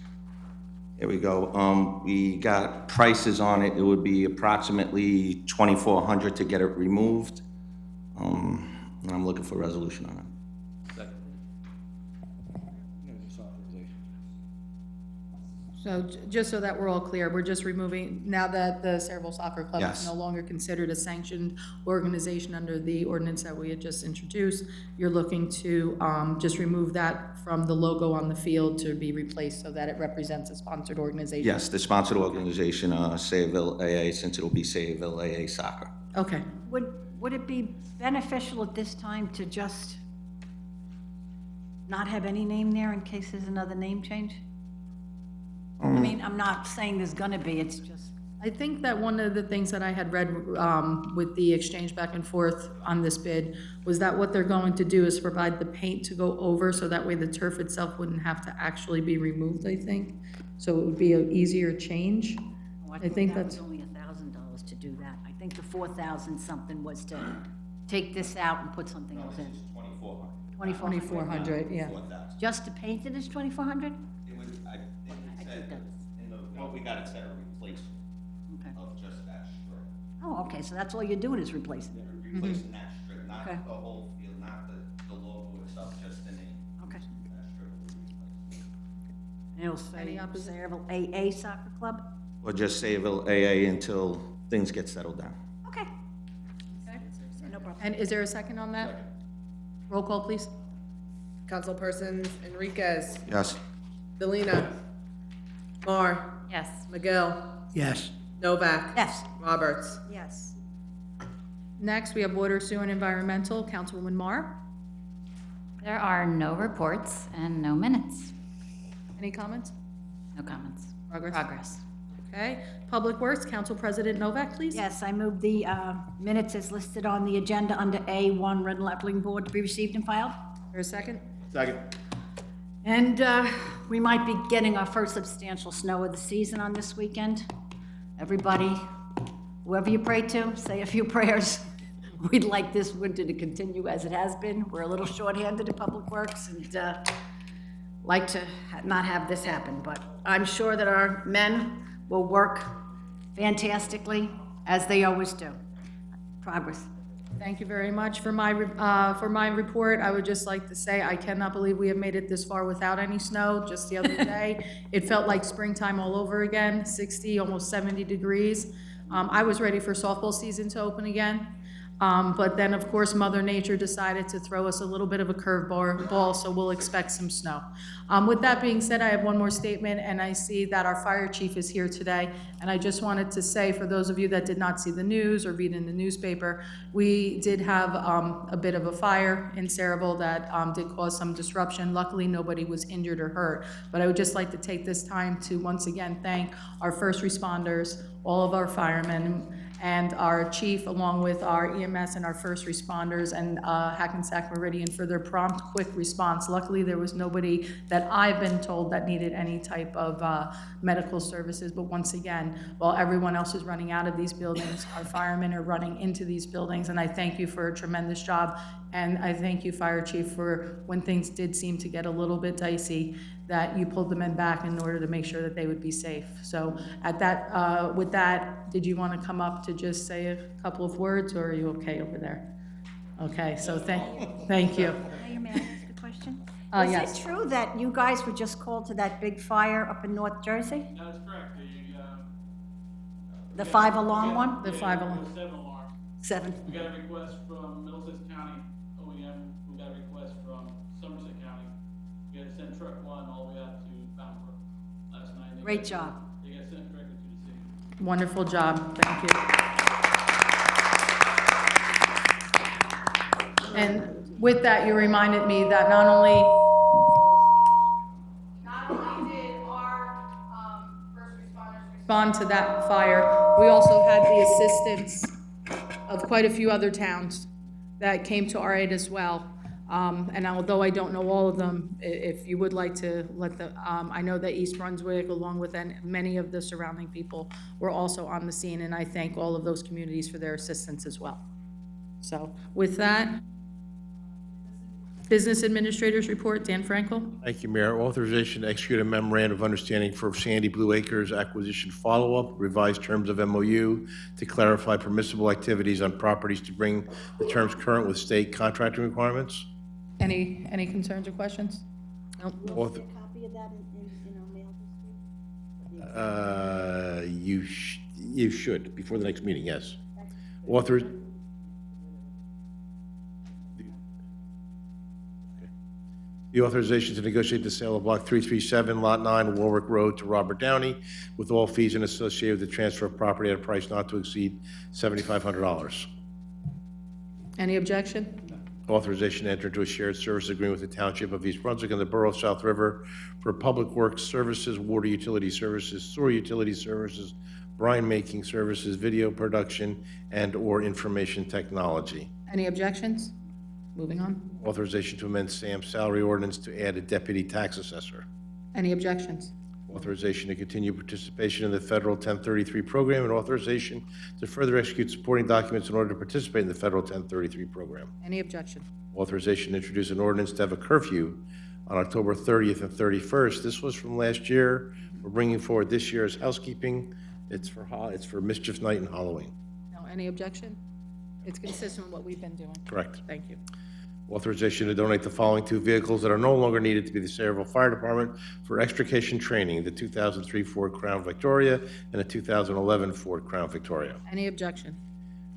Here we go. We got prices on it. It would be approximately $2,400 to get it removed. And I'm looking for a resolution on it. So just so that we're all clear, we're just removing, now that the Sayreville Soccer Club Yes. is no longer considered a sanctioned organization under the ordinance that we had just introduced, you're looking to just remove that from the logo on the field to be replaced so that it represents a sponsored organization? Yes, the sponsored organization, Sayreville AA, since it'll be Sayreville AA Soccer. Okay. Would it be beneficial at this time to just not have any name there in case there's another name change? I mean, I'm not saying there's gonna be, it's just, I think that one of the things that I had read with the exchange back and forth on this bid was that what they're going to do is provide the paint to go over, so that way the turf itself wouldn't have to actually be removed, I think. So it would be an easier change. I think that was that's, only $1,000 to do that. I think the 4,000 something was to take this out and put something else in. 2,400. yeah. Just to paint it is 2,400? It was, I think it said, what we got, it said a replacement of just that strip. Oh, okay, so that's all you're doing is replacing it. Replacing that strip, not Okay. the whole field, not the logo itself, just the name. Okay. That strip will be replaced. And it'll say Any opposition? Sayreville AA Soccer Club? Or just Sayreville AA until things get settled down. Okay. No problem. And is there a second on that? Roll call, please. Councilpersons Enriquez, Yes. Delina, Marr, Yes. McGill, Yes. Novak. Yes. Roberts. Yes. Next, we have Water, Sewer, and Environmental, Councilwoman Marr. There are no reports and no minutes. Any comments? No comments. Progress. Okay. Public Works, Council President Novak, please. Yes, I move the minutes as listed on the agenda under A1, Red Leveling Board, to be received and filed. For a second? Second. And we might be getting our first substantial snow of the season on this weekend. Everybody, whoever you pray to, say a few prayers. We'd like this winter to continue as it has been. We're a little shorthanded in Public Works and like to not have this happen, but I'm sure that our men will work fantastically, as they always do. Progress. Thank you very much. For my report, I would just like to say I cannot believe we have made it this far without any snow. Just the other day, it felt like springtime all over again, 60, almost 70 degrees. I was ready for softball season to open again. But then, of course, Mother Nature decided to throw us a little bit of a curveball, so we'll expect some snow. With that being said, I have one more statement, and I see that our fire chief is here today. And I just wanted to say, for those of you that did not see the news or read in the newspaper, we did have a bit of a fire in Saraville that did cause some disruption. Luckily, nobody was injured or hurt. But I would just like to take this time to once again thank our first responders, all of our firemen, and our chief, along with our EMS and our first responders and Hackensack Meridian for their prompt, quick response. Luckily, there was nobody that I've been told that needed any type of medical services. But once again, while everyone else is running out of these buildings, our firemen are running into these buildings, and I thank you for a tremendous job. And I thank you, Fire Chief, for when things did seem to get a little bit dicey, that you pulled the men back in order to make sure that they would be safe. So at that, with that, did you want to come up to just say a couple of words, or are you okay over there? Okay, so thank you. Mayor, may I ask a question? Yes. Is it true that you guys were just called to that big fire up in North Jersey? That's correct. The 5-alarm one? The 5-alarm. 7-alarm. 7. We got a request from Middlesex County OEM. We got a request from Somerset County. We had to send truck 1 all the way out to Boundbrook last night. Great job. They got sent directly to the city. Wonderful job, thank you. And with that, you reminded me that not only did our first responders respond to that fire, we also had the assistance of quite a few other towns that came to our aid as well. And although I don't know all of them, if you would like to let the, I know that East Brunswick, along with many of the surrounding people, were also on the scene, and I thank all of those communities for their assistance as well. So with that, Business Administrator's Report, Dan Frankel. Thank you, Mayor. Authorization to execute a memorandum of understanding for Sandy Blue Acres acquisition follow-up, revised terms of MOU to clarify permissible activities on properties to bring the terms current with state contracting requirements. Any concerns or questions? Nope. Author- Copy of that in our mail? You should, before the next meeting, yes. Author. The authorization to negotiate the sale of Block 337, Lot 9, Warwick Road to Robert Downey, with all fees and associated with the transfer of property at a price not to exceed $7,500. Any objection? Authorization to enter into a shared service agreement with the Township of East Brunswick and the Borough of South River for public works services, water utility services, sewer utility services, brine making services, video production, and/or information technology. Any objections? Moving on. Authorization to amend Sam's salary ordinance to add a deputy tax assessor. Any objections? Authorization to continue participation in the federal 1033 program, and authorization to further execute supporting documents in order to participate in the federal 1033 program. Any objection? Authorization to introduce an ordinance to have a curfew on October 30th and 31st. This was from last year. We're bringing forward this year's housekeeping. It's for Mischief Night and Halloween. No, any objection? It's consistent with what we've been doing. Correct. Thank you. Authorization to donate the following 2 vehicles that are no longer needed to be the Saraville Fire Department for extrication training, the 2003 Ford Crown Victoria and a 2011 Ford Crown Victoria. Any objection?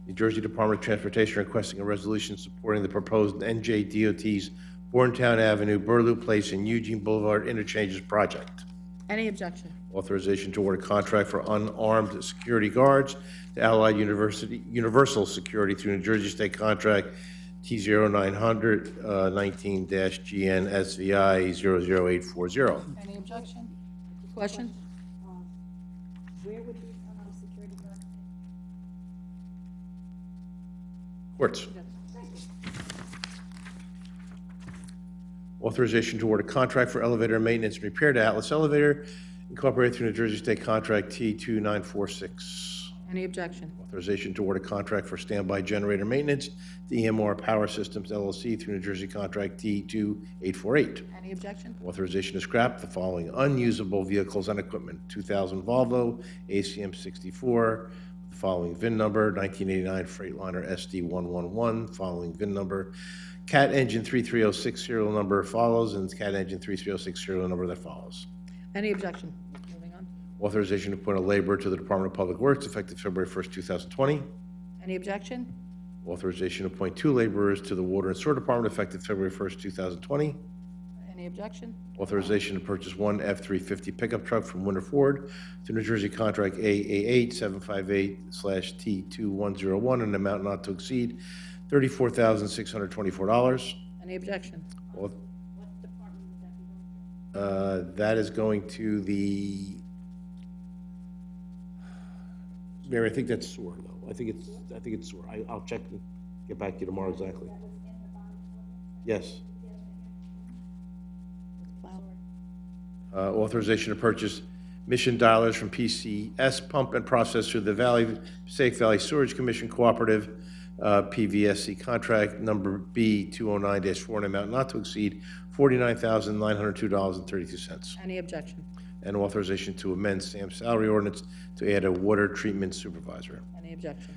New Jersey Department of Transportation requesting a resolution supporting the proposed NJDOT's Bourntown Avenue, Burlew Place, and Eugene Boulevard interchanges project. Any objection? Authorization to award a contract for unarmed security guards to Allied Universal Security through New Jersey State Contract T0900 19-GN SVI 00840. Any objection? Question? Where would these unarmed security guards? Courts. Authorization to award a contract for elevator maintenance and repair to Atlas Elevator Incorporated through New Jersey State Contract T2946. Any objection? Authorization to award a contract for standby generator maintenance to EMR Power Systems LLC through New Jersey Contract T2848. Any objection? Authorization to scrap the following unusable vehicles and equipment: 2000 Volvo ACM 64, following VIN number, 1989 Freightliner SD111, following VIN number, Cat Engine 33006 serial number follows, and Cat Engine 33006 serial number that follows. Any objection? Moving on. Authorization to appoint a laborer to the Department of Public Works effective February 1st, 2020. Any objection? Authorization to appoint 2 laborers to the Water and Sewer Department effective February 1st, 2020. Any objection? Authorization to purchase 1 F-350 pickup truck from Winter Ford to New Jersey Contract AA8758/T2101 in an amount not to exceed $34,624. Any objection? That is going to the, Mary, I think that's sewer, though. I think it's sewer. I'll check and get back to you tomorrow exactly. Yes. Authorization to purchase Mission dialers from PCS Pump and Process through the Passaic Valley Storage Commission Cooperative, PVSC contract number B209-4 in an amount not to exceed $49,902.32. Any objection? And authorization to amend Sam's salary ordinance to add a water treatment supervisor. Any objection?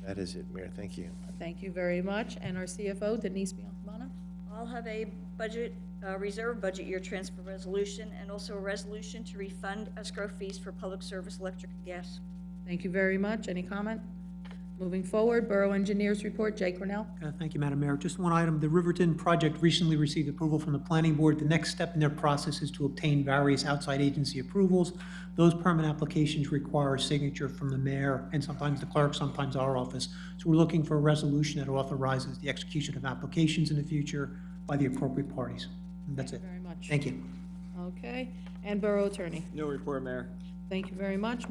That is it, Mayor. Thank you. Thank you very much. And our CFO, Denise Biancamano. I'll have a budget, reserve budget year transfer resolution and also a resolution to refund escrow fees for public service, electric and gas. Thank you very much. Any comment? Moving forward, Borough Engineers Report, Jay Cornell. Thank you, Madam Mayor. Just one item. The Riverton project recently received approval from the Planning Board. The next step in their process is to obtain various outside agency approvals. Those permit applications require a signature from the mayor and sometimes the clerk, sometimes our office. So we're looking for a resolution that authorizes the execution of applications in the future by the appropriate parties. And that's it. Very much. Thank you. Okay. And Borough Attorney. No report, Mayor. Thank you very much.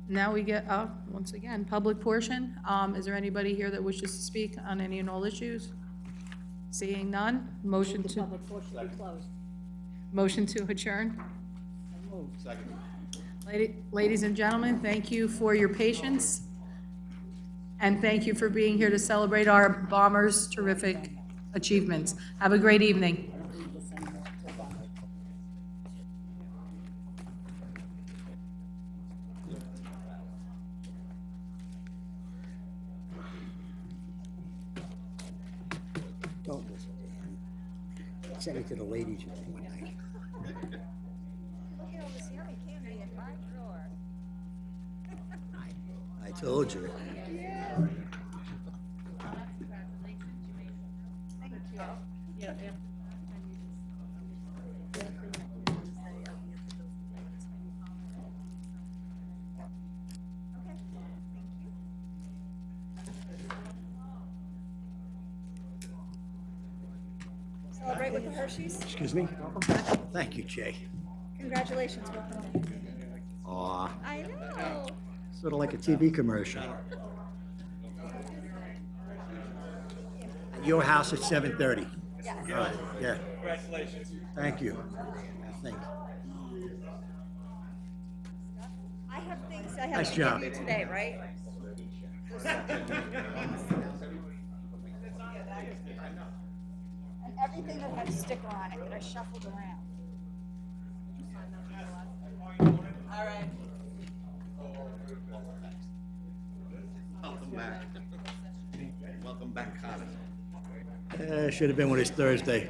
Now we get, once again, public portion. Is there anybody here that wishes to speak on any and all issues? Seeing none, motion to. Public portion be closed. Motion to adjourn. Second. Ladies and gentlemen, thank you for your patience. And thank you for being here to celebrate our Bombers' terrific achievements. Have a great evening. Don't listen to him. Send it to the ladies. I told you. Celebrate with the Hershey's. Excuse me? Thank you, Jay. Congratulations, welcome. Aw, I know. sort of like a TV commercial. At your house at 7:30. Yes. All right, yeah. Congratulations. Thank you. Thank you. I have things I have Nice to job. give you today, right? And everything that had a sticker on it that I shuffled around. All right. Welcome back. Welcome back, Connor. Should have been with us Thursday.